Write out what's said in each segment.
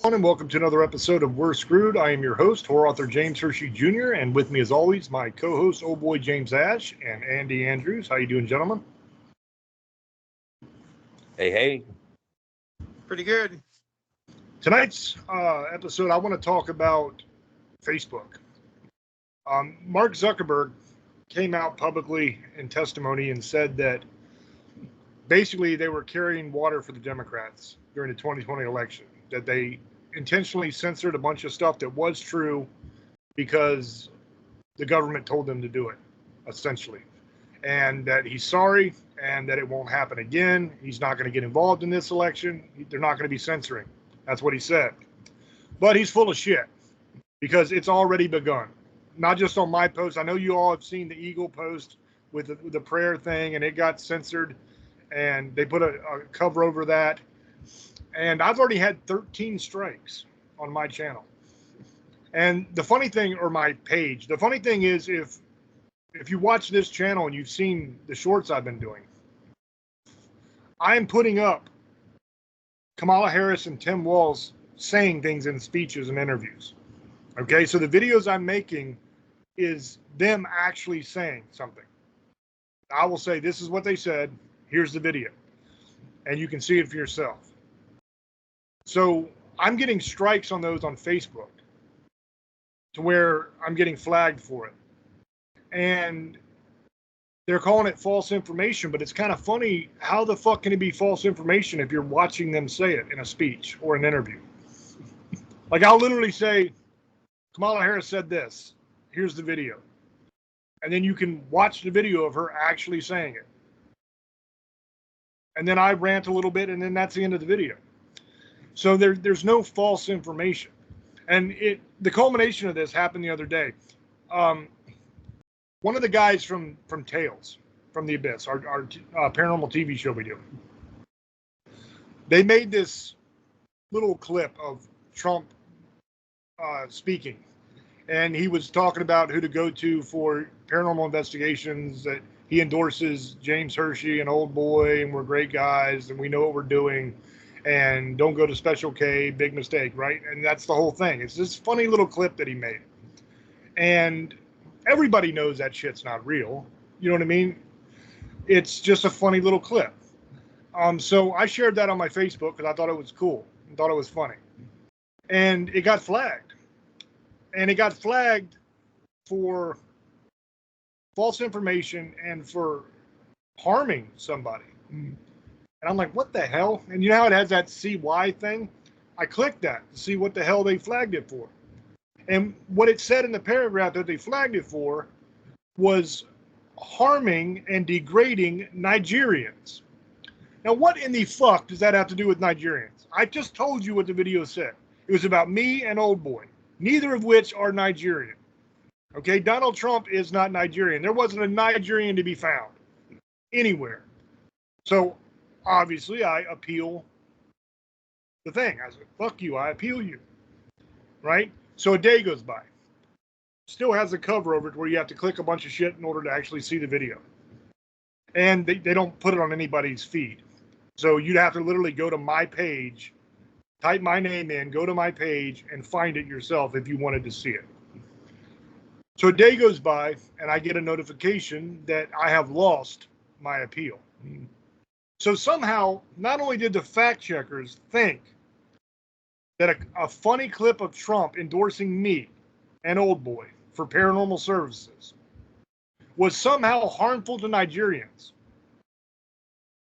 And welcome to another episode of We're Screwed. I am your host, horror author James Hershey Jr., and with me as always, my co-host, old boy James Ash, and Andy Andrews. How you doing, gentlemen? Hey. Pretty good. Tonight's episode, I want to talk about Facebook. Mark Zuckerberg came out publicly in testimony and said that basically they were carrying water for the Democrats during the 2020 election, that they intentionally censored a bunch of stuff that was true because the government told them to do it, essentially. And that he's sorry and that it won't happen again. He's not going to get involved in this election. They're not going to be censoring. That's what he said. But he's full of shit because it's already begun. Not just on my post. I know you all have seen the Eagle post with the prayer thing, and it got censored, and they put a cover over that. And I've already had 13 strikes on my channel. And the funny thing, or my page, the funny thing is if you watch this channel and you've seen the shorts I've been doing, I'm putting up Kamala Harris and Tim Walz saying things in speeches and interviews. Okay, so the videos I'm making is them actually saying something. I will say, this is what they said, here's the video. And you can see it for yourself. So I'm getting strikes on those on Facebook to where I'm getting flagged for it. And they're calling it false information, but it's kind of funny. How the fuck can it be false information if you're watching them say it in a speech or an interview? Like, I'll literally say, Kamala Harris said this. Here's the video. And then you can watch the video of her actually saying it. And then I rant a little bit, and then that's the end of the video. So there's no false information. And the culmination of this happened the other day. One of the guys from Tales, from the Abyss, our paranormal TV show we do, they made this little clip of Trump speaking. And he was talking about who to go to for paranormal investigations, that he endorses James Hershey and Old Boy, and we're great guys, and we know what we're doing, and don't go to Special K, big mistake, right? And that's the whole thing. It's this funny little clip that he made. And everybody knows that shit's not real. You know what I mean? It's just a funny little clip. So I shared that on my Facebook because I thought it was cool. I thought it was funny. And it got flagged. And it got flagged for false information and for harming somebody. And I'm like, what the hell? And you know how it has that CY thing? I clicked that to see what the hell they flagged it for. And what it said in the paragraph that they flagged it for was harming and degrading Nigerians. Now, what in the fuck does that have to do with Nigerians? I just told you what the video said. It was about me and Old Boy, neither of which are Nigerian. Okay, Donald Trump is not Nigerian. There wasn't a Nigerian to be found anywhere. So, obviously, I appeal the thing. I said, fuck you, I appeal you. Right? So a day goes by. Still has a cover over it where you have to click a bunch of shit in order to actually see the video. And they don't put it on anybody's feed. So you'd have to literally go to my page, type my name in, go to my page, and find it yourself if you wanted to see it. So a day goes by, and I get a notification that I have lost my appeal. So somehow, not only did the fact checkers think that a funny clip of Trump endorsing me and Old Boy for paranormal services was somehow harmful to Nigerians.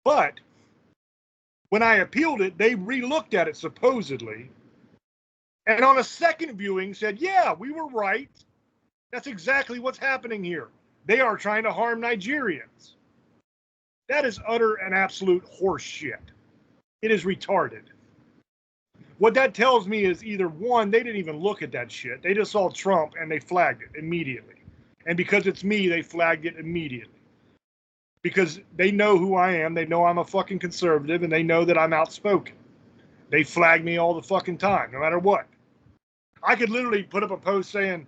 But when I appealed it, they re-looked at it supposedly, and on a second viewing said, yeah, we were right. That's exactly what's happening here. They are trying to harm Nigerians. That is utter and absolute horse shit. It is retarded. What that tells me is either one, they didn't even look at that shit. They just saw Trump and they flagged it immediately. And because it's me, they flagged it immediately. Because they know who I am. They know I'm a fucking conservative, and they know that I'm outspoken. They flag me all the fucking time, no matter what. I could literally put up a post saying,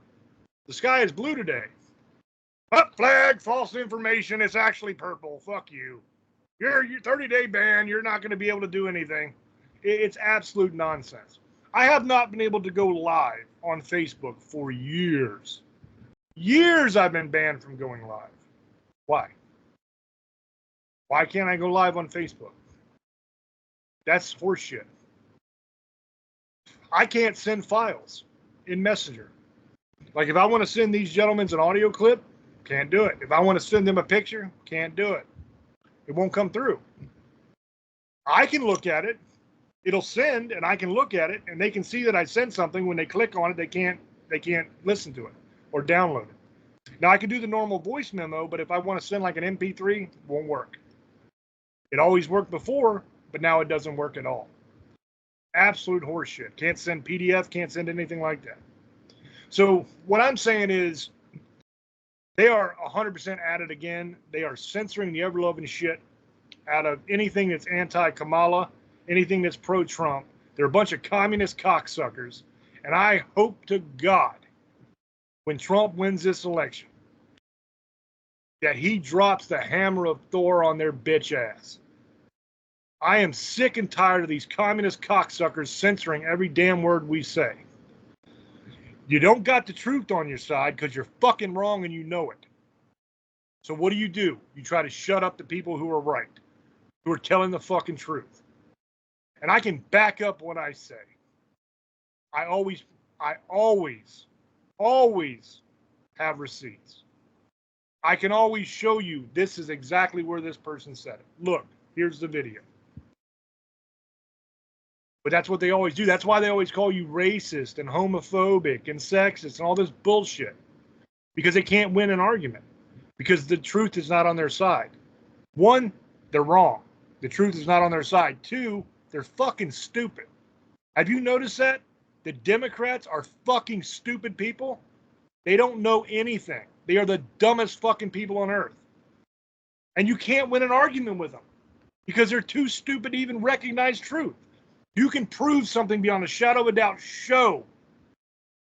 the sky is blue today. Up flag, false information. It's actually purple. Fuck you. You're 30-day ban. You're not going to be able to do anything. It's absolute nonsense. I have not been able to go live on Facebook for years. Years I've been banned from going live. Why? Why can't I go live on Facebook? That's horseshit. I can't send files in Messenger. Like if I want to send these gentlemen an audio clip, can't do it. If I want to send them a picture, can't do it. It won't come through. I can look at it. It'll send, and I can look at it, and they can see that I sent something. When they click on it, they can't listen to it or download it. Now I can do the normal voice memo, but if I want to send like an MP3, it won't work. It always worked before, but now it doesn't work at all. Absolute horseshit. Can't send PDF, can't send anything like that. So what I'm saying is they are 100% at it again. They are censoring the ever-loving shit out of anything that's anti-Kamala, anything that's pro-Trump. They're a bunch of communist cocksuckers. And I hope to God, when Trump wins this election, that he drops the hammer of Thor on their bitch ass. I am sick and tired of these communist cocksuckers censoring every damn word we say. You don't got the truth on your side because you're fucking wrong and you know it. So what do? You try to shut up the people who are right, who are telling the fucking truth. And I can back up what I say. I always have receipts. I can always show you this is exactly where this person said it. Look, here's the video. But that's what they always do. That's why they always call you racist and homophobic and sexist and all this bullshit. Because they can't win an argument. Because the truth is not on their side. One, they're wrong. The truth is not on their side. Two, they're fucking stupid. Have you noticed that? The Democrats are fucking stupid people. They don't know anything. They are the dumbest fucking people on earth. And you can't win an argument with them. Because they're too stupid to even recognize truth. You can prove something beyond a shadow of a doubt. Show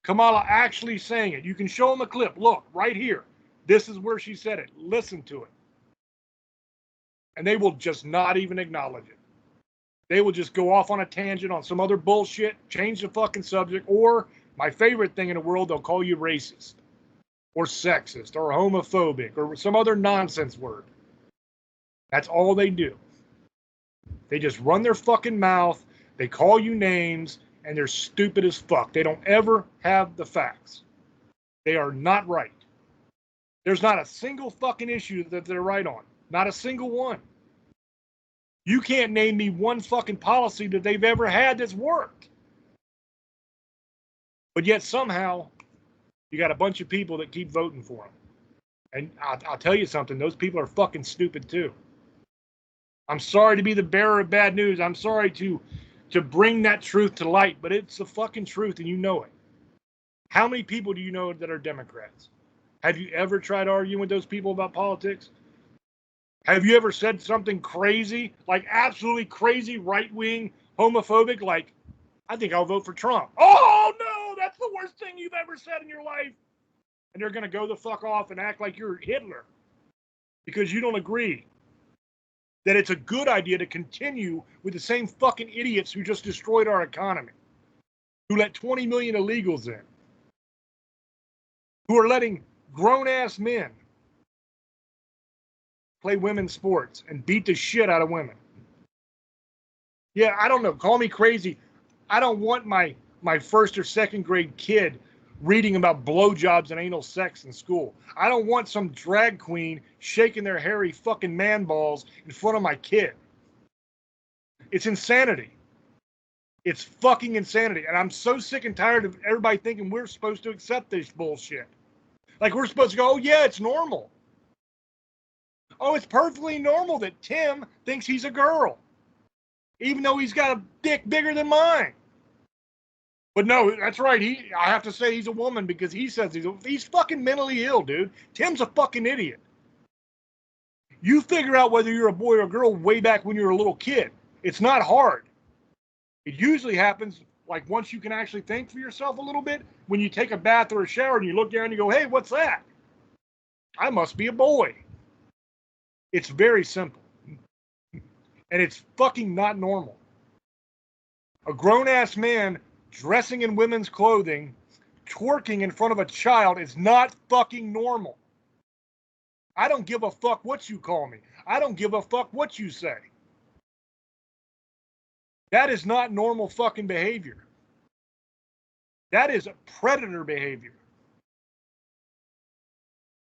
Kamala actually saying it. You can show them a clip. Look, right here. This is where she said it. Listen to it. And they will just not even acknowledge it. They will just go off on a tangent on some other bullshit, change the fucking subject, or my favorite thing in the world, they'll call you racist or sexist or homophobic or some other nonsense word. That's all they do. They just run their fucking mouth. They call you names, and they're stupid as fuck. They don't ever have the facts. They are not right. There's not a single fucking issue that they're right on. Not a single one. You can't name me one fucking policy that they've ever had that's worked. But yet somehow, you got a bunch of people that keep voting for them. And I'll tell you something, those people are fucking stupid too. I'm sorry to be the bearer of bad news. I'm sorry to bring that truth to light, but it's the fucking truth and you know it. How many people do you know that are Democrats? Have you ever tried arguing with those people about politics? Have you ever said something crazy, like absolutely crazy, right-wing, homophobic, like, I think I'll vote for Trump. Oh, no, that's the worst thing you've ever said in your life. And they're going to go the fuck off and act like you're Hitler because you don't agree that it's a good idea to continue with the same fucking idiots who just destroyed our economy, who let 20 million illegals in, who are letting grown-ass men play women's sports and beat the shit out of women. Yeah, I don't know. Call me crazy. I don't want my first or second grade kid reading about blowjobs and anal sex in school. I don't want some drag queen shaking their hairy fucking man balls in front of my kid. It's insanity. It's fucking insanity. And I'm so sick and tired of everybody thinking we're supposed to accept this bullshit. Like we're supposed to go, oh yeah, it's normal. Oh, it's perfectly normal that Tim thinks he's a girl, even though he's got a dick bigger than mine. But no, that's right. I have to say he's a woman because he says he's fucking mentally ill, dude. Tim's a fucking idiot. You figure out whether you're a boy or a girl way back when you were a little kid. It's not hard. It usually happens like once you can actually think for yourself a little bit, when you take a bath or a shower and you look down and you go, hey, what's that? I must be a boy. It's very simple. And it's fucking not normal. A grown-ass man dressing in women's clothing, twerking in front of a child is not fucking normal. I don't give a fuck what you call me. I don't give a fuck what you say. That is not normal fucking behavior. That is predator behavior.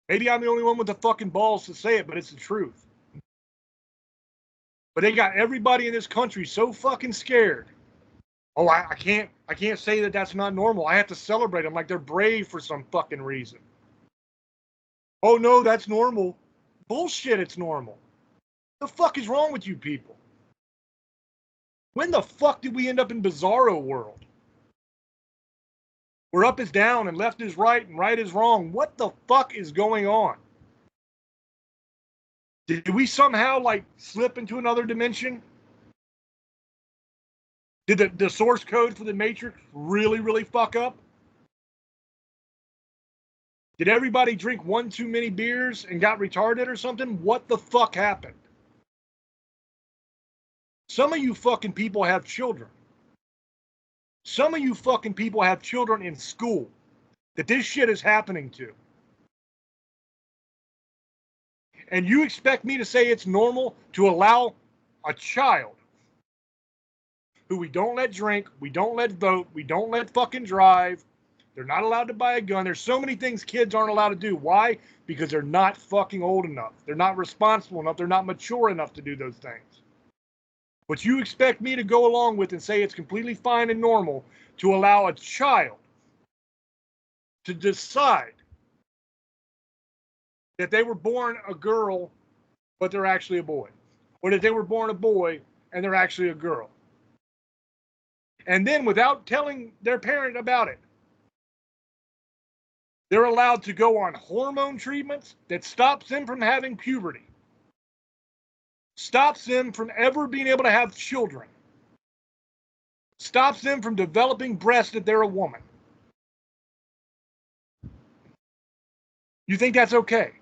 Maybe I'm the only one with the fucking balls to say it, but it's the truth. But they got everybody in this country so fucking scared. Oh, I can't say that that's not normal. I have to celebrate them like they're brave for some fucking reason. Oh no, that's normal. Bullshit, it's normal. The fuck is wrong with you people? When the fuck did we end up in bizarro world? Where up is down and left is right and right is wrong. What the fuck is going on? Did we somehow like slip into another dimension? Did the source code for the Matrix really fuck up? Did everybody drink one too many beers and got retarded or something? What the fuck happened? Some of you fucking people have children. Some of you fucking people have children in school that this shit is happening to. And you expect me to say it's normal to allow a child who we don't let drink, we don't let vote, we don't let fucking drive, they're not allowed to buy a gun. There's so many things kids aren't allowed to do. Why? Because they're not fucking old enough. They're not responsible enough. They're not mature enough to do those things. But you expect me to go along with and say it's completely fine and normal to allow a child to decide that they were born a girl, but they're actually a boy. Or that they were born a boy and they're actually a girl. And then without telling their parent about it, they're allowed to go on hormone treatments that stops them from having puberty. Stops them from ever being able to have children. Stops them from developing breasts if they're a woman. You think that's okay?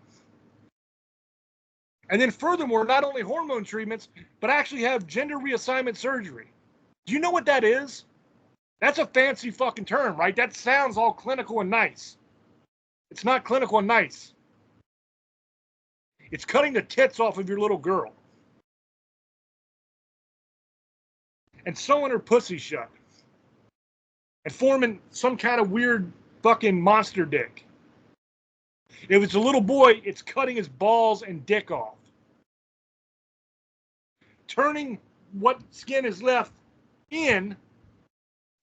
And then furthermore, not only hormone treatments, but actually have gender reassignment surgery. Do you know what that is? That's a fancy fucking term, right? That sounds all clinical and nice. It's not clinical and nice. It's cutting the tits off of your little girl. And sewing her pussy shut. And forming some kind of weird fucking monster dick. If it's a little boy, it's cutting his balls and dick off. Turning what skin is left in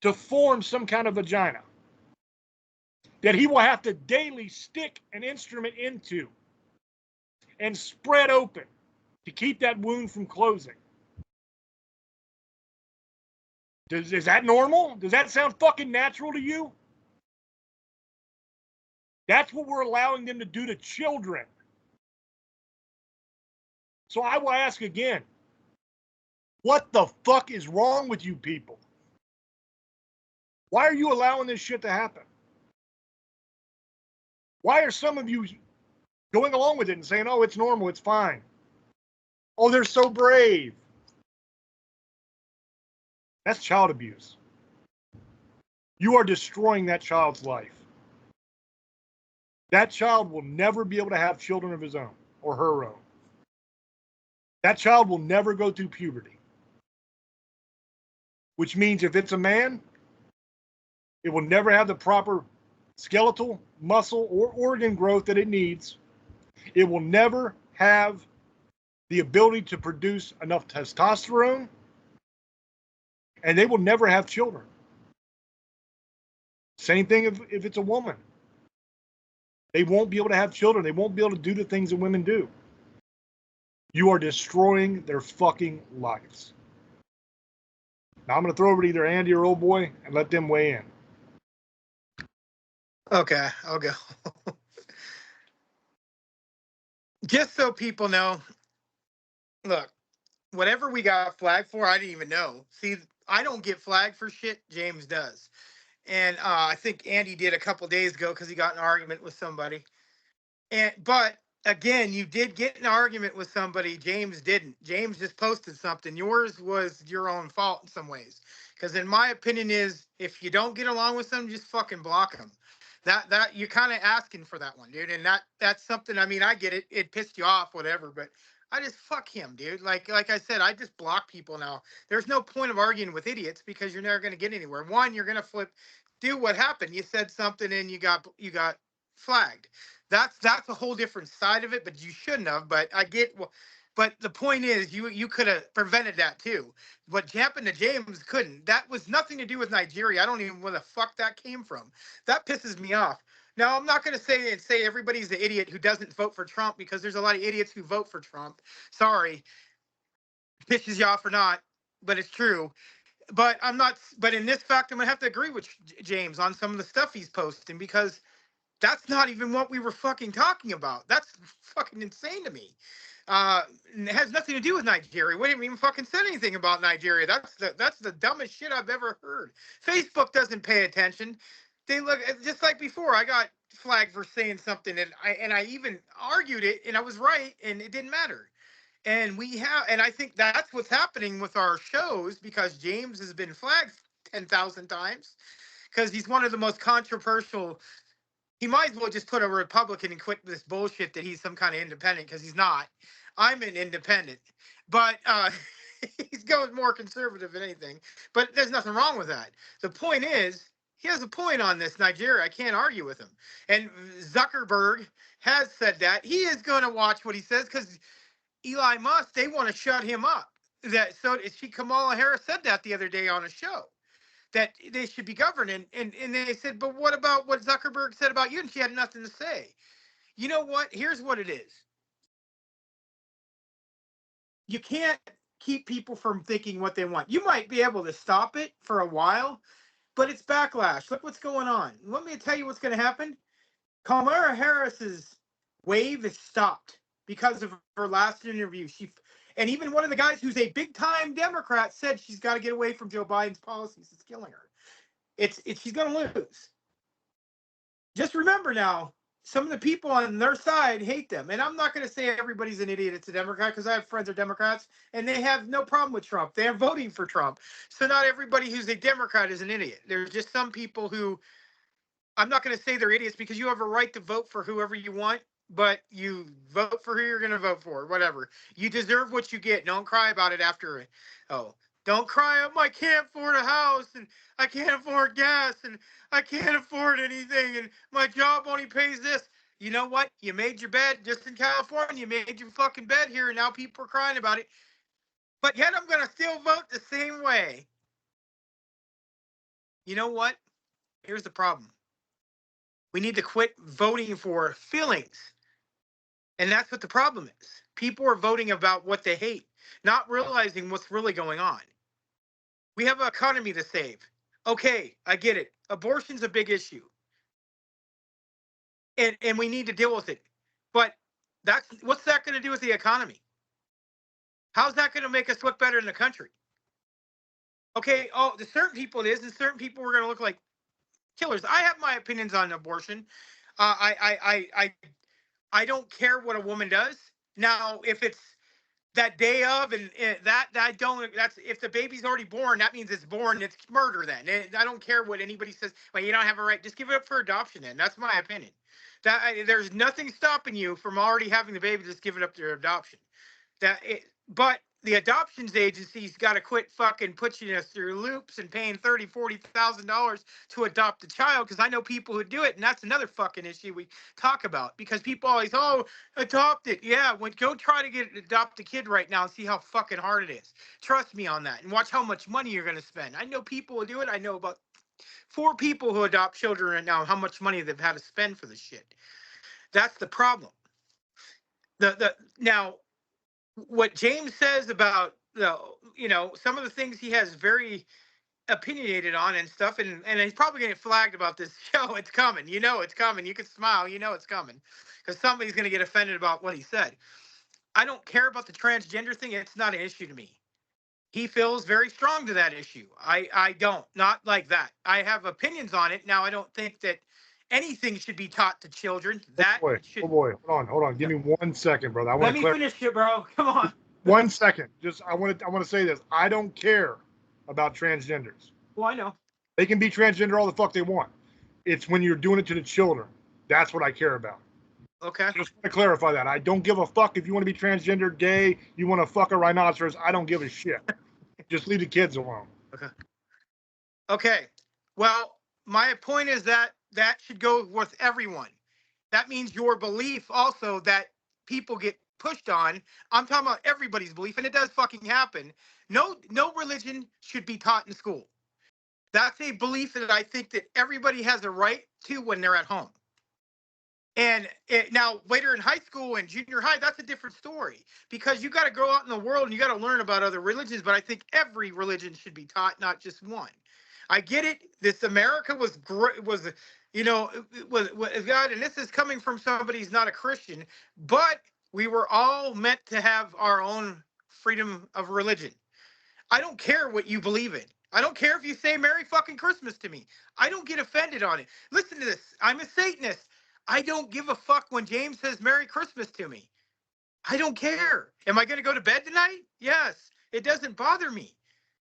to form some kind of vagina that he will have to daily stick an instrument into and spread open to keep that wound from closing. Is that normal? Does that sound fucking natural to you? That's what we're allowing them to do to children. So I will ask again, what the fuck is wrong with you people? Why are you allowing this shit to happen? Why are some of you going along with it and saying, oh, it's normal, it's fine? Oh, they're so brave. That's child abuse. You are destroying that child's life. That child will never be able to have children of his own or her own. That child will never go through puberty. Which means if it's a man, it will never have the proper skeletal, muscle, or organ growth that it needs. It will never have the ability to produce enough testosterone, and they will never have children. Same thing if it's a woman. They won't be able to have children. They won't be able to do the things that women do. You are destroying their fucking lives. Now I'm going to throw over to either Andy or Old Boy and let them weigh in. Okay, I'll go. Just so people know, look, whatever we got flagged for, I didn't even know. See, I don't get flagged for shit. James does. And I think Andy did a couple days ago because he got in an argument with somebody. But again, you did get in an argument with somebody. James didn't. James just posted something. Yours was your own fault in some ways. Because in my opinion is, if you don't get along with them, just fucking block them. That you're kind of asking for that one, dude. And that's something. I mean, I get it. It pissed you off, whatever. But I just fuck him, dude. Like I said, I just block people now. There's no point of arguing with idiots because you're never gonna get anywhere. One, you're gonna flip. Do what happened? You said something and you got flagged. That's a whole different side of it, but you shouldn't have. But I get. But the point is, you could have prevented that too. What happened to James couldn't. That was nothing to do with Nigeria. I don't even know where the fuck that came from. That pisses me off. Now I'm not going to say everybody's an idiot who doesn't vote for Trump because there's a lot of idiots who vote for Trump. Sorry, pisses you off or not, but it's true. But I'm not. But in this fact, I'm gonna have to agree with James on some of the stuff he's posting because that's not even what we were fucking talking about. That's fucking insane to me. It has nothing to do with Nigeria. We didn't even fucking said anything about Nigeria. That's the dumbest shit I've ever heard. Facebook doesn't pay attention. They look just like before. I got flagged for saying something, and I even argued it, and I was right, and it didn't matter. And I think that's what's happening with our shows because James has been flagged 10,000 times because he's one of the most controversial. He might as well just put a Republican and quit this bullshit that he's some kind of independent because he's not. I'm an independent, but he's going more conservative than anything. But there's nothing wrong with that. The point is, he has a point on this Nigeria. I can't argue with him. And Zuckerberg has said that he is going to watch what he says because Eli Musk, they want to shut him up. Kamala Harris said that the other day on a show that they should be governed. And they said, but what about what Zuckerberg said about you? And she had nothing to say. You know what? Here's what it is. You can't keep people from thinking what they want. You might be able to stop it for a while, but it's backlash. Look what's going on. Let me tell you what's going to happen. Kamala Harris's wave is stopped because of her last interview. And even one of the guys who's a big time Democrat said she's got to get away from Joe Biden's policies. It's killing her. She's going to lose. Just remember now, some of the people on their side hate them. And I'm not going to say everybody's an idiot. It's a Democrat because I have friends who are Democrats and they have no problem with Trump. They're voting for Trump. So not everybody who's a Democrat is an idiot. There's just some people who, I'm not going to say they're idiots because you have a right to vote for whoever you want, but you vote for who you're going to vote for, whatever. You deserve what you get. Don't cry about it after. Oh, don't cry. I can't afford a house and I can't afford gas and I can't afford anything and my job only pays this. You know what? You made your bed just in California. You made your fucking bed here and now people are crying about it. But yet I'm going to still vote the same way. You know what? Here's the problem. We need to quit voting for feelings. And that's what the problem is. People are voting about what they hate, not realizing what's really going on. We have an economy to save. Okay, I get it. Abortion's a big issue. And we need to deal with it. But what's that going to do with the economy? How's that going to make us look better in the country? Okay, to certain people it is, and certain people are going to look like killers. I have my opinions on abortion. I don't care what a woman does. Now, if it's that day of and that I don't, that's if the baby's already born, that means it's born. It's murder then. I don't care what anybody says. Well, you don't have a right. Just give it up for adoption then. That's my opinion. There's nothing stopping you from already having the baby. Just give it up to adoption. But the adoptions agency's got to quit fucking pushing us through loops and paying $30,000-$40,000 to adopt a child because I know people who do it, and that's another fucking issue we talk about because people always adopt it. Yeah, go try to adopt a kid right now and see how fucking hard it is. Trust me on that, and watch how much money you're gonna spend. I know people who do it. I know about 4 people who adopt children right now. How much money they've had to spend for this shit. That's the problem. Now what James says about some of the things he has very opinionated on and stuff, and he's probably gonna get flagged about this show. It's coming. You know it's coming. You can smile. You know it's coming because somebody's gonna get offended about what he said. I don't care about the transgender thing. It's not an issue to me. He feels very strong to that issue. I don't. Not like that. I have opinions on it. Now, I don't think that anything should be taught to children. Oh That boy, should. oh boy, hold on. Give Yeah. me 1 second, brother. I want Let to me clarify. finish it, bro. Come on. 1 second. Just I want to say this. I don't care about transgenders. Well, I know. They can be transgender all the fuck they want. It's when you're doing it to the children. That's what I care about. Okay. Just want to clarify that. I don't give a fuck if you want to be transgender, gay, you want to fuck a rhinoceros. I don't give a shit. Just leave the kids alone. Okay. Okay. Well, my point is that that should go with everyone. That means your belief also that people get pushed on. I'm talking about everybody's belief, and it does fucking happen. No religion should be taught in school. That's a belief that I think that everybody has a right to when they're at home. And now later in high school and junior high, that's a different story because you got to go out in the world and you got to learn about other religions. But I think every religion should be taught, not just one. I get it. This America was great, was, was God, and this is coming from somebody who's not a Christian, but we were all meant to have our own freedom of religion. I don't care what you believe in. I don't care if you say Merry fucking Christmas to me. I don't get offended on it. Listen to this. I'm a Satanist. I don't give a fuck when James says Merry Christmas to me. I don't care. Am I going to go to bed tonight? Yes. It doesn't bother me.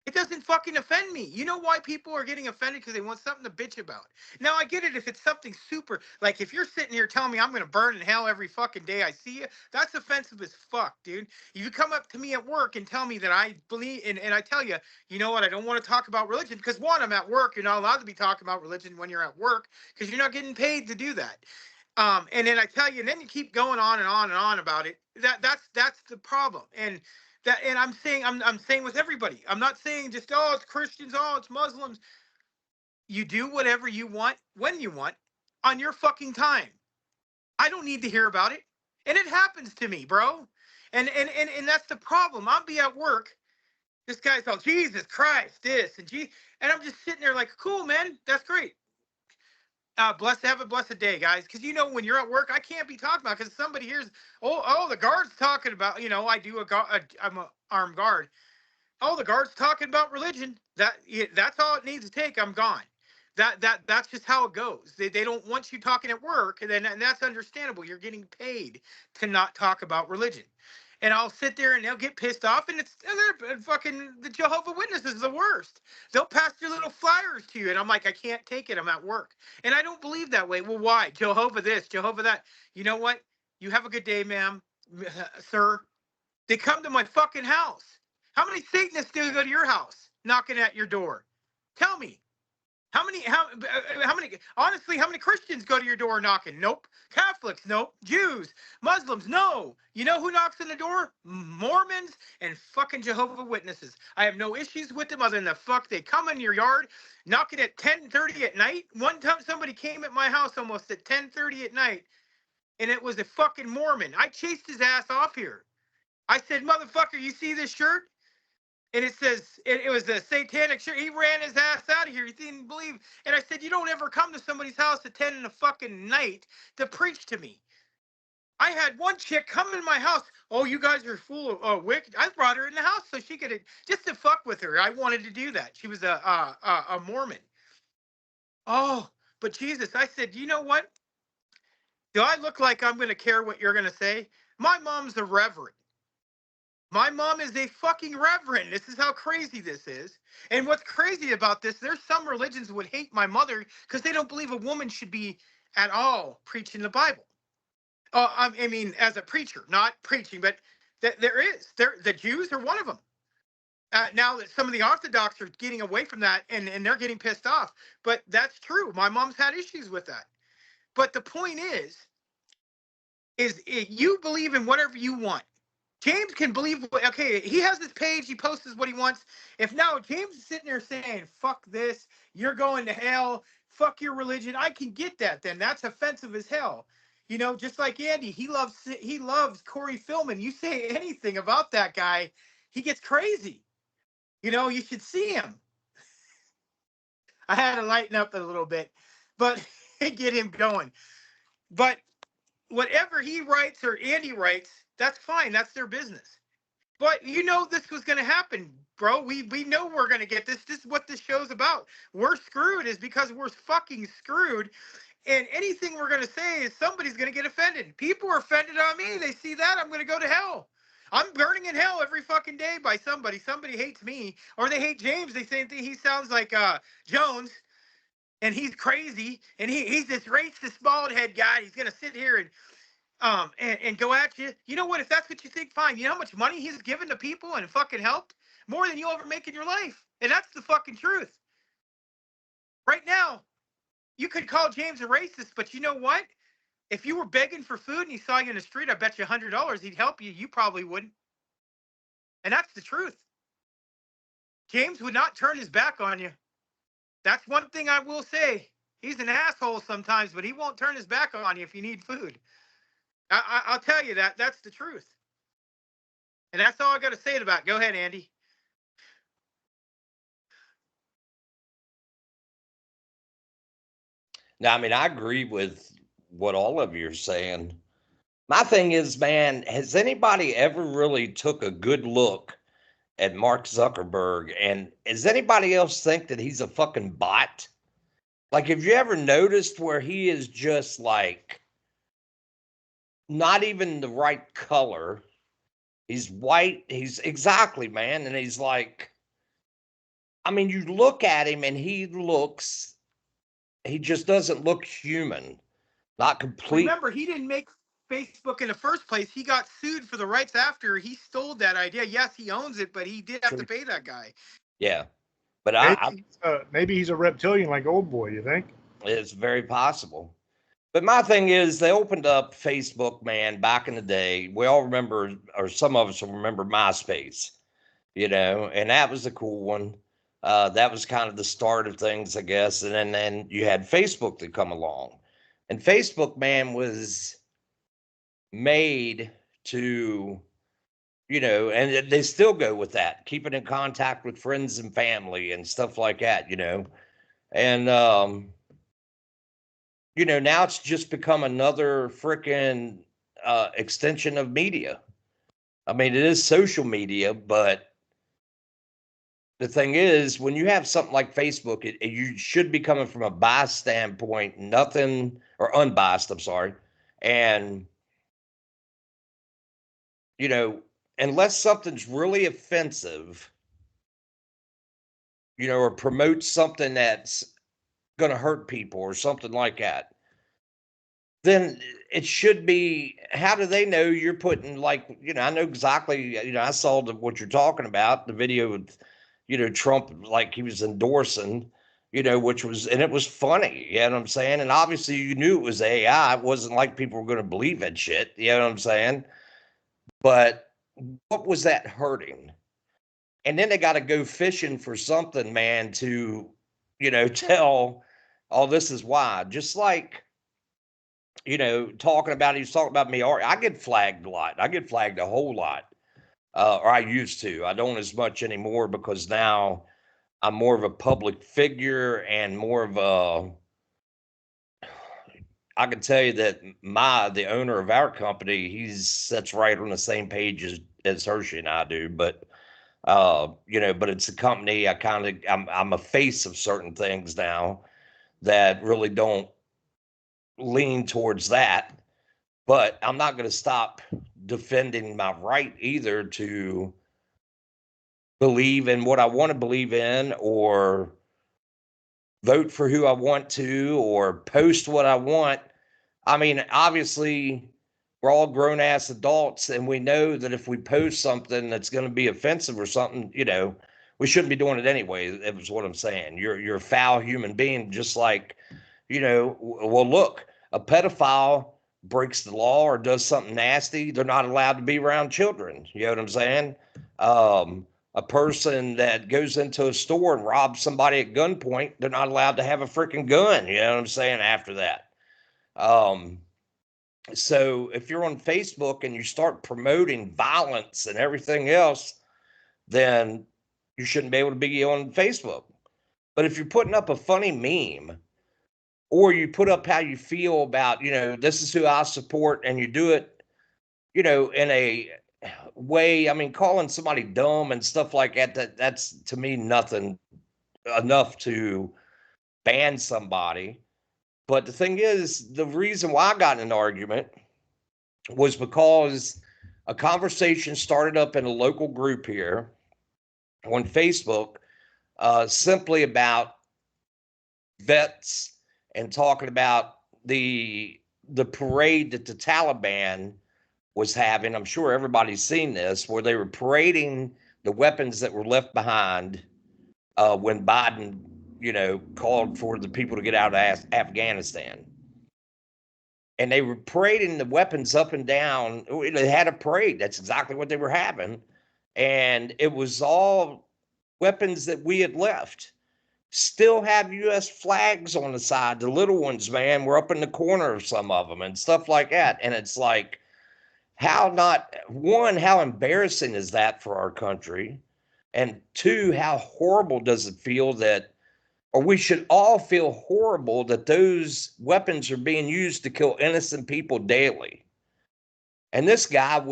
It doesn't fucking offend me. You know why people are getting offended? Because they want something to bitch about. Now, I get it if it's something super, like if you're sitting here telling me I'm going to burn in hell every fucking day I see you, that's offensive as fuck, dude. If you come up to me at work and tell me that I believe, and I tell you, you know what, I don't want to talk about religion, because one, I'm at work. You're not allowed to be talking about religion when you're at work, because you're not getting paid to do that. And then I tell you, and then you keep going on and on and on about it. That's the problem. And I'm saying with everybody. I'm not saying just it's Christians, it's Muslims. You do whatever you want when you want on your fucking time. I don't need to hear about it. And it happens to me, bro. And that's the problem. I'll be at work. This guy's all Jesus Christ, this and I'm just sitting there like, cool, man, that's great. Have a blessed day, guys. Because when you're at work, I can't be talking about because somebody hears, the guard's talking about, I'm a armed guard. Oh, the guard's talking about religion. That's all it needs to take. I'm gone. That's just how it goes. They don't want you talking at work, and that's understandable. You're getting paid to not talk about religion. And I'll sit there and they'll get pissed off, and they're fucking the Jehovah Witnesses is the worst. They'll pass their little flyers to you, and I'm like, I can't take it. I'm at work, and I don't believe that way. Well, why? Jehovah this, Jehovah that. You know what? You have a good day, ma'am, sir. They come to my fucking house. How many Satanists do go to your house knocking at your door? Tell me. Honestly, how many Christians go to your door knocking? Nope. Catholics, nope. Jews, Muslims, no. You know who knocks on the door? Mormons and fucking Jehovah Witnesses. I have no issues with them other than the fuck they come in your yard knocking at 10:30 at night. One time somebody came at my house almost at 10:30 at night, and it was a fucking Mormon. I chased his ass off here. I said, motherfucker, you see this shirt? And it says, it was a satanic shirt. He ran his ass out of here. He didn't believe. And I said, you don't ever come to somebody's house at 10 in the fucking night to preach to me. I had one chick come in my house. Oh, you guys are full of wicked. I brought her in the house so she could, just to fuck with her. I wanted to do that. She was a Mormon. Oh, but Jesus, I said, you know what? Do I look like I'm going to care what you're going to say? My mom's a reverend. My mom is a fucking reverend. This is how crazy this is. And what's crazy about this, there's some religions would hate my mother because they don't believe a woman should be at all preaching the Bible. I mean, as a preacher, not preaching, but there is. The Jews are one of them. Now that some of the Orthodox are getting away from that and they're getting pissed off. But that's true. My mom's had issues with that. But the point is you believe in whatever you want. James can believe, okay, he has his page, he posts what he wants. If now James is sitting there saying, fuck this, you're going to hell, fuck your religion, I can get that then. That's offensive as hell. Just like Andy, he loves Corey Philman. You say anything about that guy, he gets crazy. You should see him. I had to lighten up a little bit, but get him going. But whatever he writes or Andy writes, that's fine. That's their business. But you know this was going to happen, bro. We know we're going to get this. This is what this show's about. We're screwed is because we're fucking screwed. And anything we're going to say is somebody's going to get offended. People are offended on me. They see that, I'm going to go to hell. I'm burning in hell every fucking day by somebody. Somebody hates me or they hate James. They say he sounds like Jones and he's crazy and he's this racist bald head guy. He's going to sit here and go at you. You know what? If that's what you think, fine. You know how much money he's given to people and fucking helped? More than you'll ever make in your life. And that's the fucking truth. Right now, you could call James a racist, but you know what? If you were begging for food and he saw you in the street, I bet you $100 he'd help you. You probably wouldn't. And that's the truth. James would not turn his back on you. That's one thing I will say. He's an asshole sometimes, but he won't turn his back on you if you need food. I'll tell you that. That's the truth. And that's all I got to say about it. Go ahead, Andy. Now, I mean, I agree with what all of you are saying. My thing is, man, has anybody ever really took a good look at Mark Zuckerberg? And does anybody else think that he's a fucking bot? Like, have you ever noticed where he is just like not even the right color? He's white. He's exactly, man. And he's like, I mean, you look at him and he just doesn't look human. Not complete. Remember, he didn't make Facebook in the first place. He got sued for the rights after he stole that idea. Yes, he owns it, but he did have to pay that guy. Yeah. But maybe he's a reptilian like Old Boy, you think? It's very possible. But my thing is, they opened up Facebook, man, back in the day. We all remember, or some of us will remember MySpace, and that was a cool one. That was kind of the start of things, I guess. And then you had Facebook to come along. And Facebook, man, was made to, and they still go with that, keeping in contact with friends and family and stuff like that, And, now it's just become another freaking extension of media. I mean, it is social media, but the thing is, when you have something like Facebook, you should be coming from a biased standpoint, or unbiased, I'm sorry. And, unless something's really offensive, or promotes something that's going to hurt people or something like that, then it should be, how do they know you're putting, like, I know exactly, I saw what you're talking about, the video with, Trump, like he was endorsing, which was, and it was funny, you know what I'm saying? And obviously you knew it was AI. It wasn't like people were going to believe that shit, you know what I'm saying? But what was that hurting? And then they got to go fishing for something, man, to, tell, oh, this is why. Just like, he was talking about me. I get flagged a lot. I get flagged a whole lot. Or I used to. I don't as much anymore because now I'm more of a public figure and more of a, I can tell you that the owner of our company, that's right on the same page as Hershey and I do. But, but it's a company. I'm a face of certain things now that really don't lean towards that. But I'm not going to stop defending my right either to believe in what I want to believe in, or vote for who I want to, or post what I want. I mean, obviously, we're all grown ass adults, and we know that if we post something that's going to be offensive or something, we shouldn't be doing it anyway. That was what I'm saying. You're a foul human being, just like, well, look, a pedophile breaks the law or does something nasty, they're not allowed to be around children. You know what I'm saying? A person that goes into a store and robs somebody at gunpoint, they're not allowed to have a freaking gun. You know what I'm saying? After that. So if you're on Facebook and you start promoting violence and everything else, then you shouldn't be able to be on Facebook. But if you're putting up a funny meme, or you put up how you feel about, this is who I support, and you do it, in a way, I mean, calling somebody dumb and stuff like that's to me nothing enough to ban somebody. But the thing is, the reason why I got in an argument was because a conversation started up in a local group here on Facebook, simply about vets and talking about the parade that the Taliban was having. I'm sure everybody's seen this, where they were parading the weapons that were left behind when Biden, called for the people to get out of Afghanistan. And they were parading the weapons up and down. They had a parade. That's exactly what they were having. And it was all weapons that we had left. Still have U.S. flags on the side. The little ones, man, were up in the corner of some of them and stuff like that. And it's like, how embarrassing is that for our country? And two, how horrible does it feel that, or we should all feel horrible that those weapons are being used to kill innocent people daily. And this guy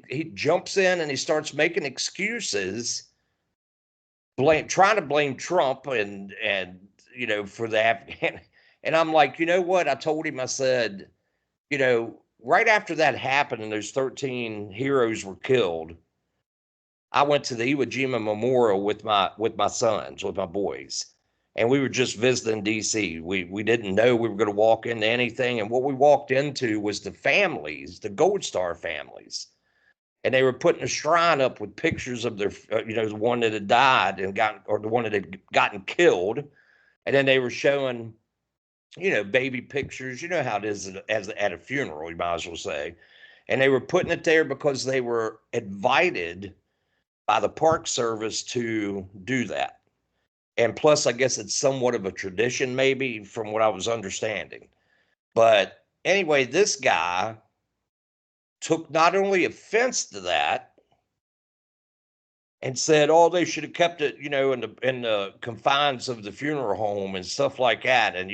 he jumps in and he starts making excuses, trying to blame Trump and for the Afghan. And I'm like, you know what? I told him, I said, right after that happened and those 13 heroes were killed, I went to the Iwo Jima Memorial with my sons, with my boys. And we were just visiting DC. We didn't know we were going to walk into anything. And what we walked into was the families, the Gold Star families. And they were putting a shrine up with pictures of their, the one that had died or the one that had gotten killed. And then they were showing, baby pictures. You know how it is as at a funeral, you might as well say. And they were putting it there because they were invited by the Park Service to do that. And plus, I guess it's somewhat of a tradition, maybe, from what I was understanding. But anyway, this guy took not only offense to that and said, "Oh, they should have kept it, in the confines of the funeral home and stuff like that." And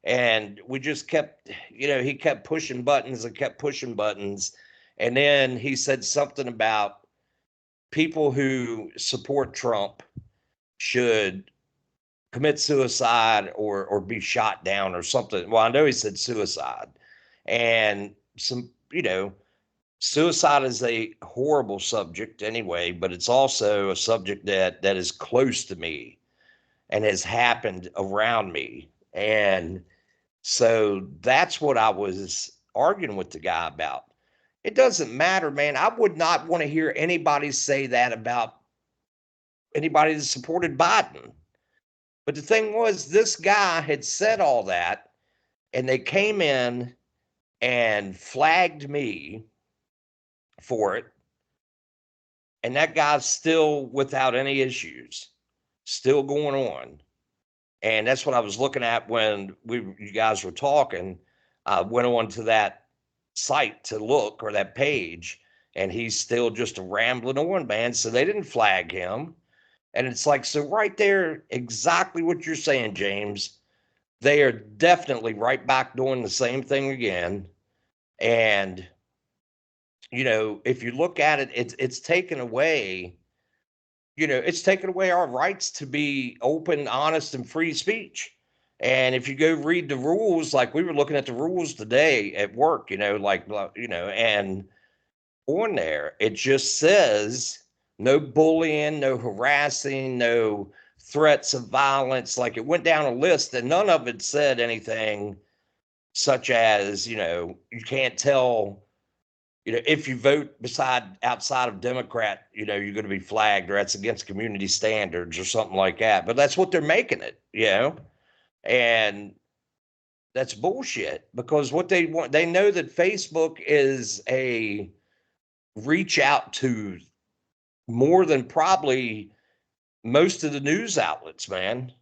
and we just kept, he kept pushing buttons and kept pushing buttons. And then he said something about people who support Trump should commit suicide or be shot down or something. Well, I know he said suicide. And suicide is a horrible subject anyway, but it's also a subject that is close to me and has happened around me. And so that's what I was arguing with the guy about. It doesn't matter, man. I would not want to hear anybody say that about anybody that supported Biden. But the thing was, this guy had said all that, and they came in and flagged me for it. And that guy's still without any issues, still going on. And that's what I was looking at when you guys were talking. I went on to that site to look, or that page, and he's still just rambling on, man. So they didn't flag him. And it's like, so right there, exactly what you're saying, James. They are definitely right back doing the same thing again. And, if you look at it, it's taken away, it's taken away our rights to be open, honest, and free speech. And if you go read the rules, like we were looking at the rules today at work, and on there, it just says no bullying, no harassing, no threats of violence. Like it went down a list and none of it said anything such as, you can't tell, if you vote outside of Democrat, you're going to be flagged, or that's against community standards or something like that. But that's what they're making it, and that's bullshit, because what they want, they know that Facebook is a reach out to more than probably most of the news outlets, man.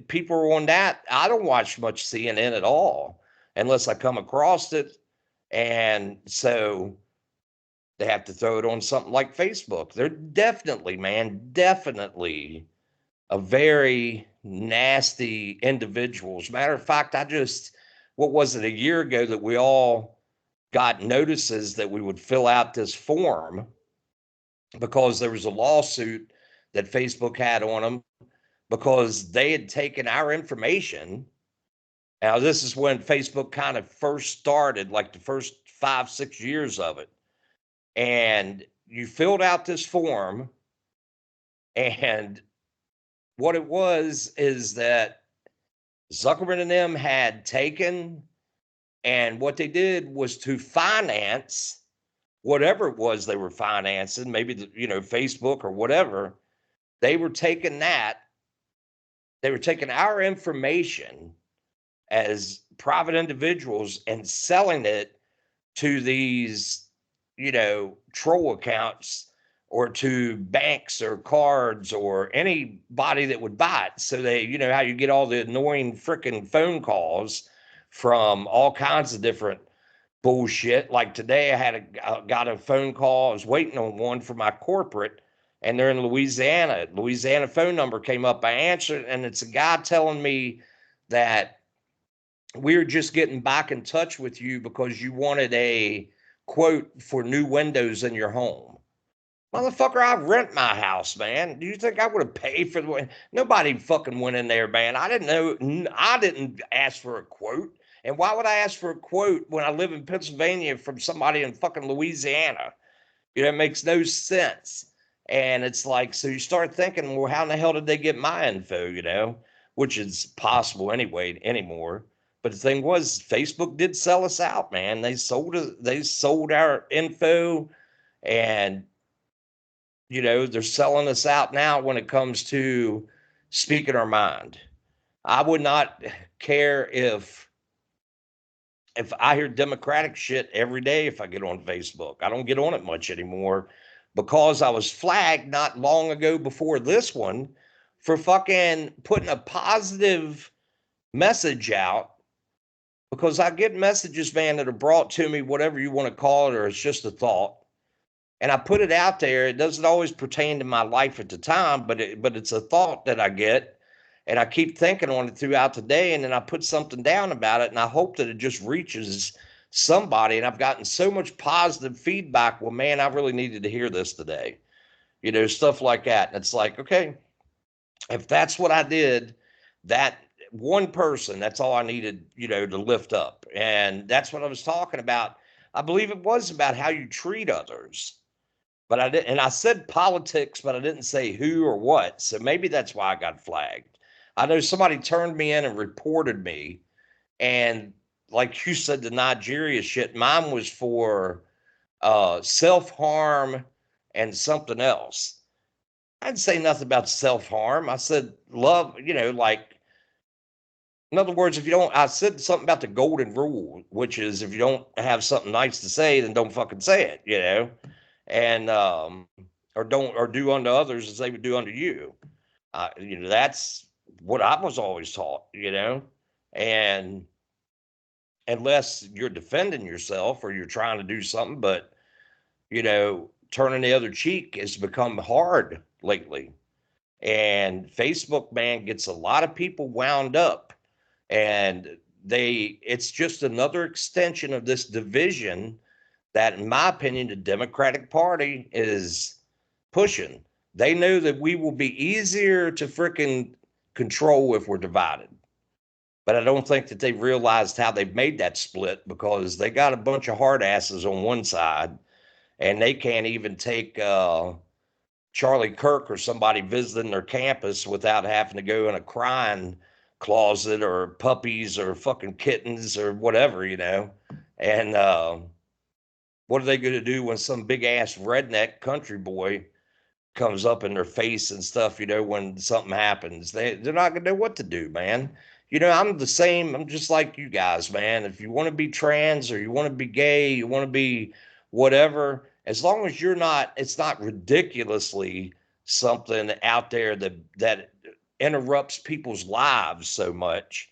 People are on that. I don't watch much CNN at all unless I come across it. And so they have to throw it on something like Facebook. They're definitely a very nasty individuals. Matter of fact, what was it, a year ago that we all got notices that we would fill out this form because there was a lawsuit that Facebook had on them because they had taken our information. Now, this is when Facebook kind of first started, like the first 5-6 years of it. And you filled out this form, and what it was is that Zuckerman and them had taken, and what they did was to finance whatever it was they were financing, maybe Facebook or whatever. They were taking our information as private individuals and selling it to these, troll accounts or to banks or cards or anybody that would buy it. So they, how you get all the annoying freaking phone calls from all kinds of different bullshit. Like today, I got a phone call. I was waiting on one for my corporate, and they're in Louisiana. Louisiana phone number came up. I answered, and it's a guy telling me that we're just getting back in touch with you because you wanted a quote for new windows in your home. Motherfucker, I rent my house, man. Do you think I would have paid for the? Nobody fucking went in there, man. I didn't know. I didn't ask for a quote. And why would I ask for a quote when I live in Pennsylvania from somebody in fucking Louisiana? It makes no sense. And it's like, so you start thinking, well, how in the hell did they get my info, which is possible anyway anymore. But the thing was, Facebook did sell us out, man. They sold our info, and they're selling us out now when it comes to speaking our mind. I would not care if I hear Democratic shit every day if I get on Facebook. I don't get on it much anymore because I was flagged not long ago before this one for fucking putting a positive message out, because I get messages, man, that are brought to me, whatever you want to call it, or it's just a thought. And I put it out there. It doesn't always pertain to my life at the time, but it's a thought that I get, and I keep thinking on it throughout the day, and then I put something down about it, and I hope that it just reaches somebody. And I've gotten so much positive feedback. Well, man, I really needed to hear this today. Stuff like that. And it's like, okay, if that's what I did, that one person, that's all I needed, to lift up. And that's what I was talking about. I believe it was about how you treat others. But I didn't, and I said politics, but I didn't say who or what. So maybe that's why I got flagged. I know somebody turned me in and reported me. And like you said, the Nigeria shit, mine was for self-harm and something else. I didn't say nothing about self-harm. I said love, like, in other words, I said something about the golden rule, which is if you don't have something nice to say, then don't fucking say it, and or do unto others as they would do unto you. That's what I was always taught, and unless you're defending yourself or you're trying to do something, but turning the other cheek has become hard lately. And Facebook, man, gets a lot of people wound up, and it's just another extension of this division that, in my opinion, the Democratic Party is pushing. They know that we will be easier to freaking control if we're divided. But I don't think that they've realized how they've made that split, because they got a bunch of hard asses on one side, and they can't even take Charlie Kirk or somebody visiting their campus without having to go in a crying closet, or puppies or fucking kittens or whatever, And what are they going to do when some big ass redneck country boy comes up in their face and stuff, when something happens? They're not going to know what to do, man. I'm the same. I'm just like you guys, man. If you want to be trans, or you want to be gay, you want to be whatever, as long as it's not ridiculously something out there that interrupts people's lives so much,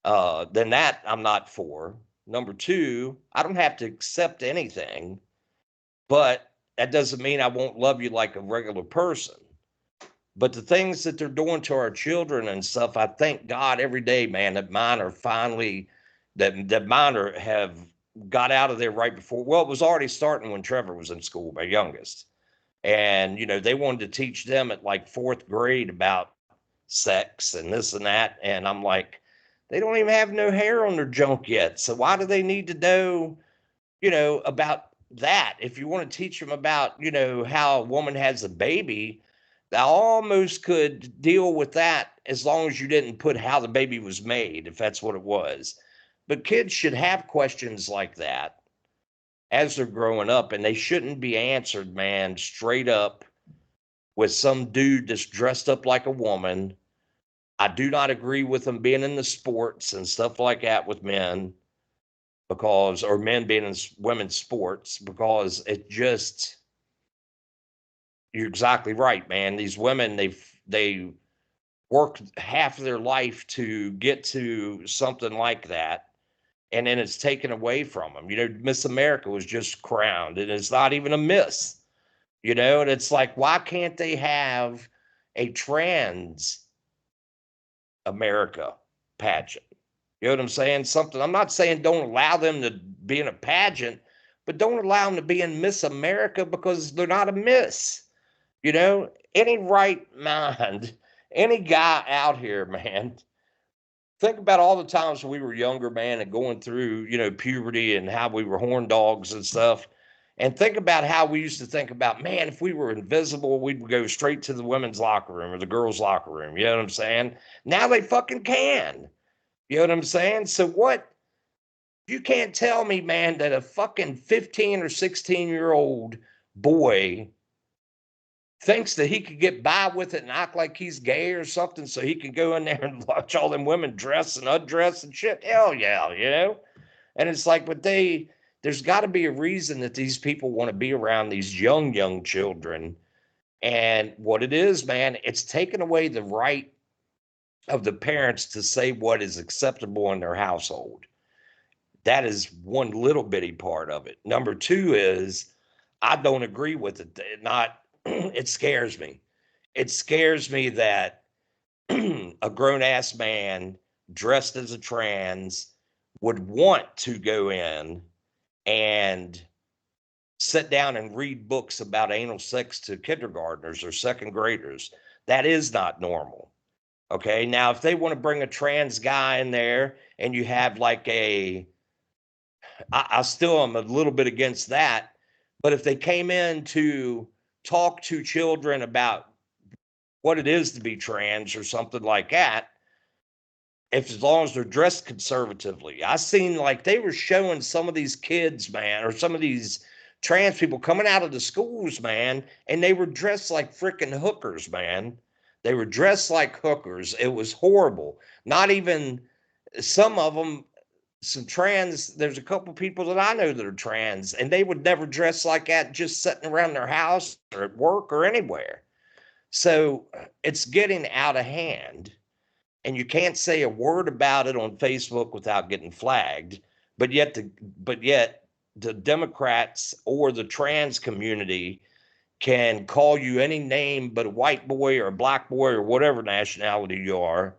then that I'm not for. Number two, I don't have to accept anything, but that doesn't mean I won't love you like a regular person. But the things that they're doing to our children and stuff, I thank God every day, man, that mine are finally, have got out of there right before. Well, it was already starting when Trevor was in school, my youngest. And, they wanted to teach them at like 4th grade about sex and this and that. And I'm like, they don't even have no hair on their junk yet. So why do they need to know, about that? If you want to teach them about, how a woman has a baby, I almost could deal with that as long as you didn't put how the baby was made, if that's what it was. But kids should have questions like that as they're growing up, and they shouldn't be answered, man, straight up with some dude that's dressed up like a woman. I do not agree with them being in the sports and stuff like that with men, or men being in women's sports, because you're exactly right, man. These women, they work half of their life to get to something like that, and then it's taken away from them. Miss America was just crowned, and it's not even a miss, and it's like, why can't they have a trans America pageant? You know what I'm saying? I'm not saying don't allow them to be in a pageant, but don't allow them to be in Miss America because they're not a miss. Any right mind, any guy out here, man, think about all the times we were younger, man, and going through, puberty and how we were horn dogs and stuff. And think about how we used to think about, man, if we were invisible, we'd go straight to the women's locker room or the girls' locker room. You know what I'm saying? Now they fucking can. You know what I'm saying? So what? You can't tell me, man, that a fucking 15 or 16-year-old boy thinks that he could get by with it and act like he's gay or something so he can go in there and watch all them women dress and undress and shit. Hell yeah, And it's like, but there's got to be a reason that these people want to be around these young children. And what it is, man, it's taken away the right of the parents to say what is acceptable in their household. That is one little bitty part of it. Number two is I don't agree with it. It scares me. It scares me that a grown ass man dressed as a trans would want to go in and sit down and read books about anal sex to kindergartners or second graders. That is not normal. Okay. Now, if they want to bring a trans guy in there and you have like I still am a little bit against that. But if they came in to talk to children about what it is to be trans or something like that, as long as they're dressed conservatively. I seen like they were showing some of these kids, man, or some of these trans people coming out of the schools, man, and they were dressed like freaking hookers, man. They were dressed like hookers. It was horrible. Not even some of them, there's a couple people that I know that are trans, and they would never dress like that just sitting around their house or at work or anywhere. So it's getting out of hand. And you can't say a word about it on Facebook without getting flagged. But yet the Democrats or the trans community can call you any name but a white boy or a black boy or whatever nationality you are.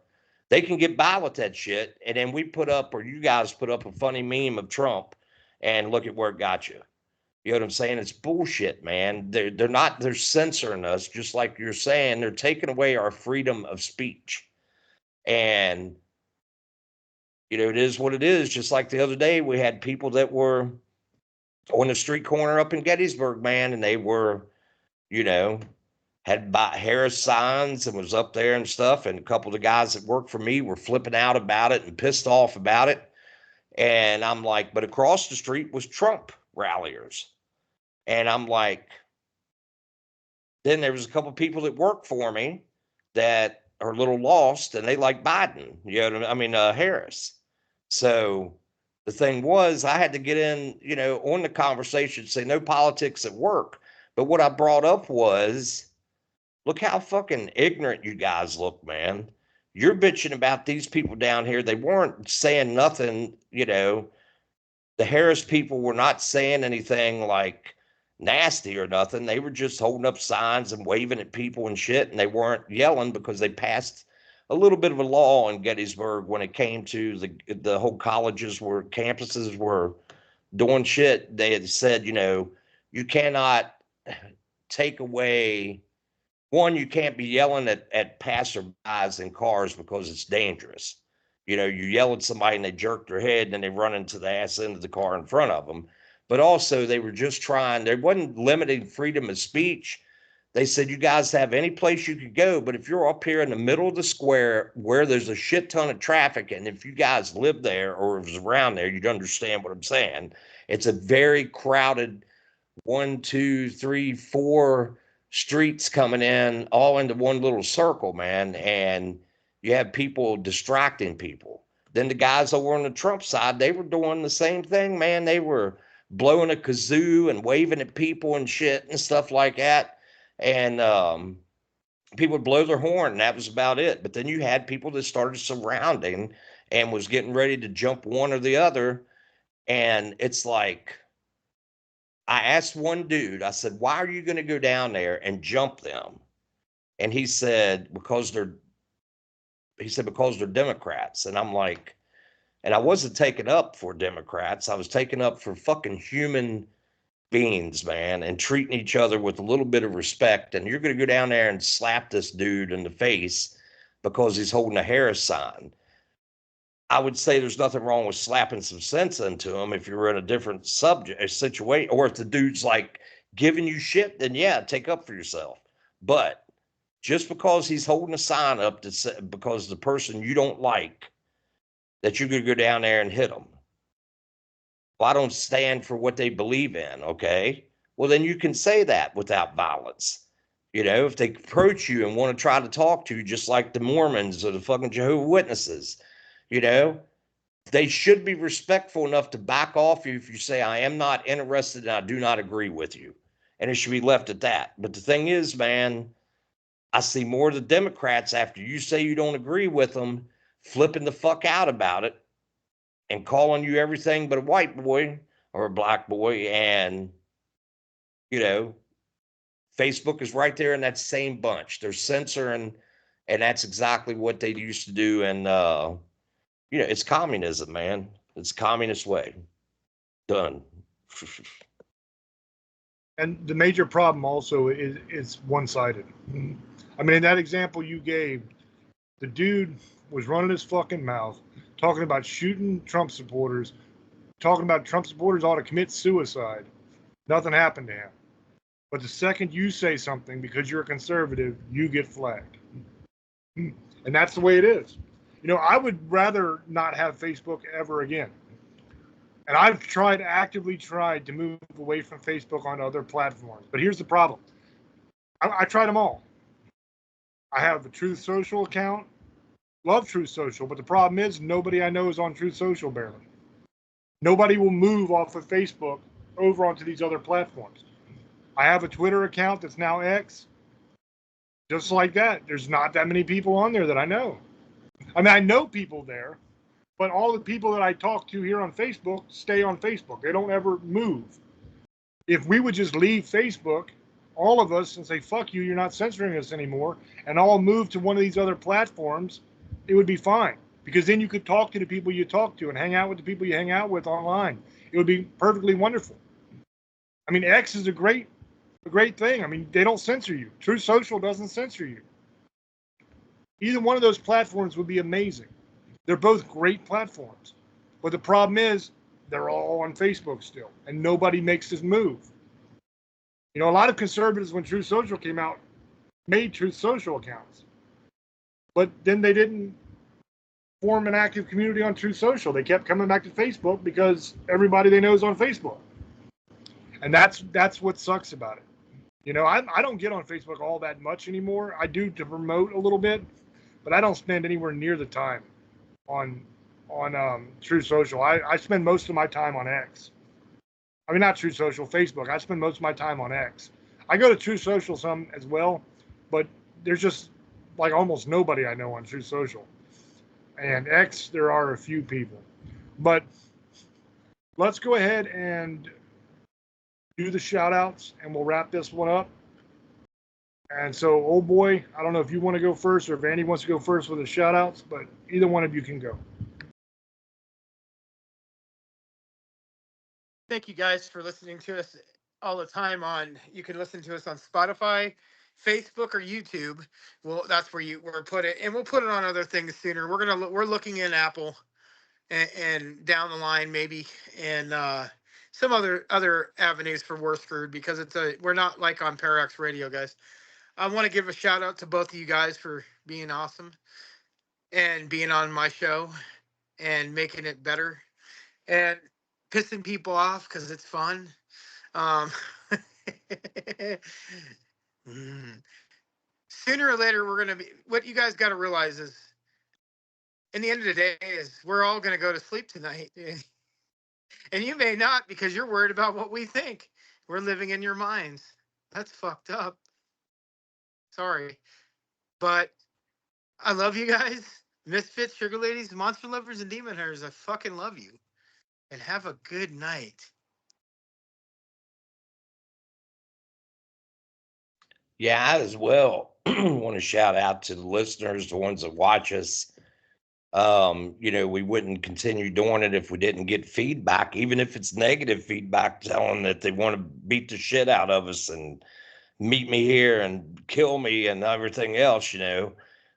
They can get by with that shit. And then you guys put up a funny meme of Trump and look at where it got you. You know what I'm saying? It's bullshit, man. They're censoring us, just like you're saying. They're taking away our freedom of speech. And, it is what it is. Just like the other day, we had people that were on the street corner up in Gettysburg, man, and they were, had Harris signs and was up there and stuff. And a couple of the guys that worked for me were flipping out about it and pissed off about it. And I'm like, but across the street was Trump ralliers. And I'm like, then there was a couple of people that worked for me that are a little lost and they like Biden, Harris. So the thing was, I had to get in, on the conversation, say no politics at work. But what I brought up was, look how fucking ignorant you guys look, man. You're bitching about these people down here. They weren't saying nothing, the Harris people were not saying anything like nasty or nothing. They were just holding up signs and waving at people and shit. And they weren't yelling because they passed a little bit of a law in Gettysburg when it came to the whole campuses were doing shit. They had said, you cannot take away. One, you can't be yelling at passerbys in cars because it's dangerous. You yell at somebody and they jerk their head and then they run into the ass end of the car in front of them. But also, they were just they wasn't limiting freedom of speech. They said, you guys have any place you could go, but if you're up here in the middle of the square where there's a shit ton of traffic, and if you guys live there or it was around there, you'd understand what I'm saying. It's a very crowded 1, 2, 3, 4 streets coming in all into one little circle, man. And you have people distracting people. Then the guys over on the Trump side, they were doing the same thing, man. They were blowing a kazoo and waving at people and shit and stuff like that. And people would blow their horn, and that was about it. But then you had people that started surrounding and was getting ready to jump one or the other. And it's like, I asked one dude, I said, why are you going to go down there and jump them? And he said, because they're Democrats. And I'm like, and I wasn't taking up for Democrats. I was taking up for fucking human beings, man, and treating each other with a little bit of respect. And you're going to go down there and slap this dude in the face because he's holding a Harris sign. I would say there's nothing wrong with slapping some sense into him if you're in a different subject, a situation, or if the dude's like giving you shit, then yeah, take up for yourself. But just because he's holding a sign up to say, because the person you don't like, that you're going to go down there and hit them. Well, I don't stand for what they believe in, okay? Well, then you can say that without violence. If they approach you and want to try to talk to you, just like the Mormons or the fucking Jehovah's Witnesses, they should be respectful enough to back off you if you say, I am not interested and I do not agree with you. And it should be left at that. But the thing is, man, I see more of the Democrats, after you say you don't agree with them, flipping the fuck out about it and calling you everything but a white boy or a black boy. And, Facebook is right there in that same bunch. They're censoring, and that's exactly what they used to do. And, it's communism, man. It's communist way. Done. And the major problem also is one-sided. I mean, in that example you gave, the dude was running his fucking mouth, talking about shooting Trump supporters, talking about Trump supporters ought to commit suicide. Nothing happened to him. But the second you say something, because you're a conservative, you get flagged. And that's the way it is. I would rather not have Facebook ever again. And I've actively tried to move away from Facebook on other platforms. But here's the problem. I tried them all. I have a Truth Social account. Love Truth Social. But the problem is nobody I know is on Truth Social barely. Nobody will move off of Facebook over onto these other platforms. I have a Twitter account that's now X. Just like that. There's not that many people on there that I know. I mean, I know people there, but all the people that I talk to here on Facebook stay on Facebook. They don't ever move. If we would just leave Facebook, all of us, and say, fuck you, you're not censoring us anymore, and all move to one of these other platforms, it would be fine. Because then you could talk to the people you talk to and hang out with the people you hang out with online. It would be perfectly wonderful. I mean, X is a great thing. I mean, they don't censor you. Truth Social doesn't censor you. Either one of those platforms would be amazing. They're both great platforms. But the problem is, they're all on Facebook still, and nobody makes this move. A lot of conservatives, when Truth Social came out, made Truth Social accounts. But then they didn't form an active community on Truth Social. They kept coming back to Facebook because everybody they know is on Facebook. And that's what sucks about it. I don't get on Facebook all that much anymore. I do to promote a little bit, but I don't spend anywhere near the time on Truth Social. I spend most of my time on X. I mean, not Truth Social, Facebook. I spend most of my time on X. I go to Truth Social some as well, but there's just like almost nobody I know on Truth Social. And X, there are a few people. But let's go ahead and do the shout outs and we'll wrap this one up. And so, old boy, I don't know if you want to go first or if Andy wants to go first with the shout outs, but either one of you can go. Thank you guys for listening to us all the time you can listen to us on Spotify, Facebook, or YouTube. Well, that's where we're put it, and we'll put it on other things sooner. We're looking in Apple and down the line maybe, and some other avenues for We're Screwed, because we're not like on Parax Radio, guys. I want to give a shout out to both of you guys for being awesome and being on my show and making it better and pissing people off because it's fun. Um, Sooner or later, we're going to be, what you guys got to realize is, in the end of the day, is we're all going to go to sleep tonight. And you may not, because you're worried about what we think. We're living in your minds. That's fucked up. Sorry. But I love you guys. Misfits, sugar ladies, monster lovers, and demon hunters. I fucking love you. And have a good night. Yeah, I as well want to shout out to the listeners, the ones that watch us. We wouldn't continue doing it if we didn't get feedback, even if it's negative feedback telling that they want to beat the shit out of us and meet me here and kill me and everything else,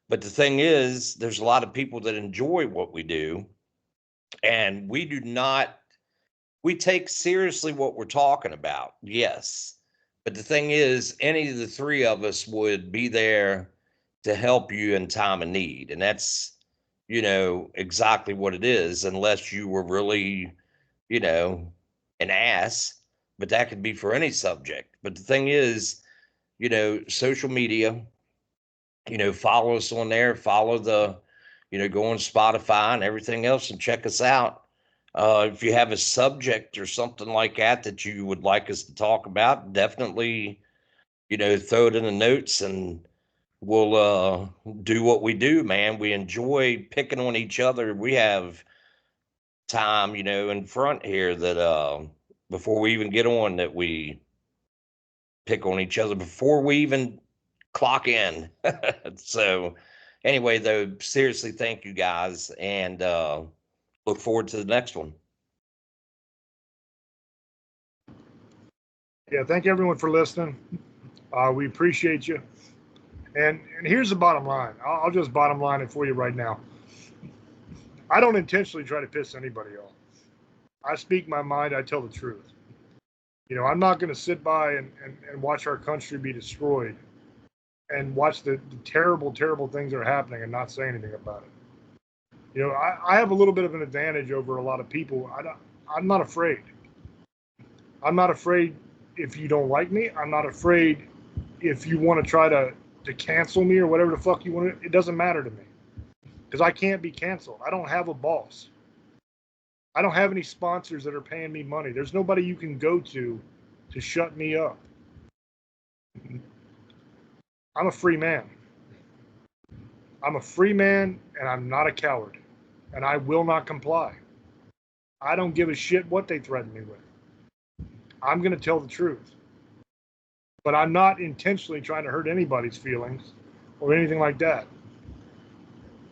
But the thing is, there's a lot of people that enjoy what we do, and we take seriously what we're talking about. Yes. But the thing is, any of the three of us would be there to help you in time of need. And that's, exactly what it is, unless you were really, an ass. But that could be for any subject. But the thing is, social media, follow us on there, follow go on Spotify and everything else and check us out. If you have a subject or something like that you would like us to talk about, definitely, throw it in the notes and we'll do what we do, man. We enjoy picking on each other. We have time, in front here that before we even get on, that we pick on each other before we even clock in. So anyway, though, seriously, thank you guys, and look forward to the next one. Yeah, thank everyone for listening. We appreciate you. And here's the bottom line. I'll just bottom line it for you right now. I don't intentionally try to piss anybody off. I speak my mind. I tell the truth. I'm not going to sit by and watch our country be destroyed and watch the terrible, terrible things that are happening and not say anything about it. I have a little bit of an advantage over a lot of people. I'm not afraid. I'm not afraid if you don't like me. I'm not afraid if you want to try to cancel me or whatever the fuck you want to. It doesn't matter to me because I can't be canceled. I don't have a boss. I don't have any sponsors that are paying me money. There's nobody you can go to shut me up. I'm a free man. I'm a free man, and I'm not a coward. And I will not comply. I don't give a shit what they threaten me with. I'm going to tell the truth. But I'm not intentionally trying to hurt anybody's feelings or anything like that.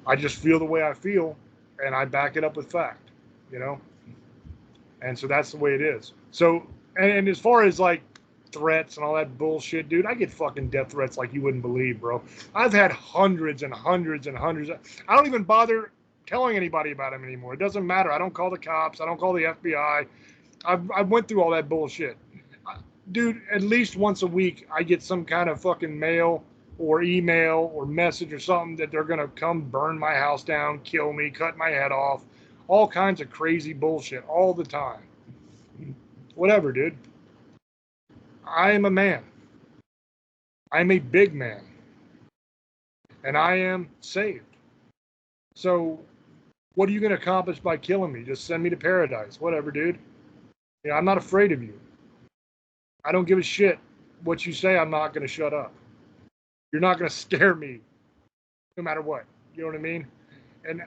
I just feel the way I feel, and I back it up with fact, And so that's the way it is. So, and as far as like threats and all that bullshit, dude, I get fucking death threats like you wouldn't believe, bro. I've had hundreds and hundreds and hundreds. I don't even bother telling anybody about them anymore. It doesn't matter. I don't call the cops. I don't call the FBI. I went through all that bullshit. Dude, at least once a week, I get some kind of fucking mail or email or message or something that they're going to come burn my house down, kill me, cut my head off. All kinds of crazy bullshit all the time. Whatever, dude. I am a man. I'm a big man. And I am saved. So what are you going to accomplish by killing me? Just send me to paradise. Whatever, dude. I'm not afraid of you. I don't give a shit what you say. I'm not going to shut up. You're not going to scare me no matter what. You know what I mean? And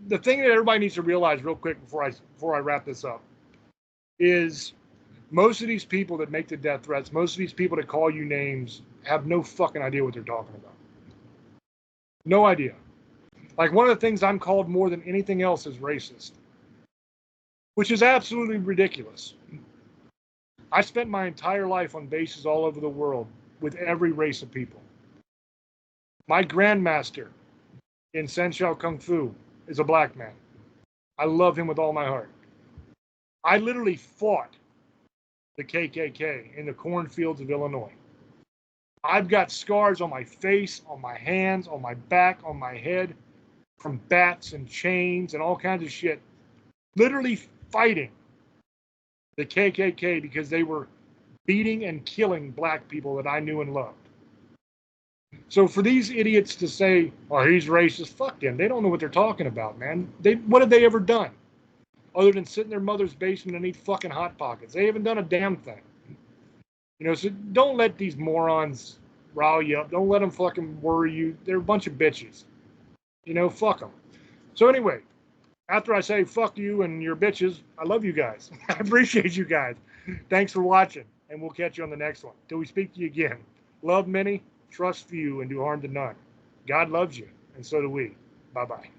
the thing that everybody needs to realize real quick before I wrap this up is most of these people that make the death threats, most of these people that call you names have no fucking idea what they're talking about. No idea. Like one of the things I'm called more than anything else is racist. which is absolutely ridiculous. I spent my entire life on bases all over the world with every race of people. My grandmaster in Sanshao Kung Fu is a black man. I love him with all my heart. I literally fought the KKK in the cornfields of Illinois. I've got scars on my face, on my hands, on my back, on my head, from bats and chains and all kinds of shit. Literally fighting the KKK because they were beating and killing black people that I knew and loved. So for these idiots to say, "Oh, he's racist," fuck them. They don't know what they're talking about, man. What have they ever done other than sit in their mother's basement and eat fucking Hot Pockets? They haven't done a damn thing. So don't let these morons rile you up. Don't let them fucking worry you. They're a bunch of bitches. Fuck them. So anyway, after I say fuck you and your bitches, I love you guys. I appreciate you guys. Thanks for watching, and we'll catch you on the next one. Till we speak to you again. Love many, trust few, and do harm to none. God loves you, and so do we. Bye-bye.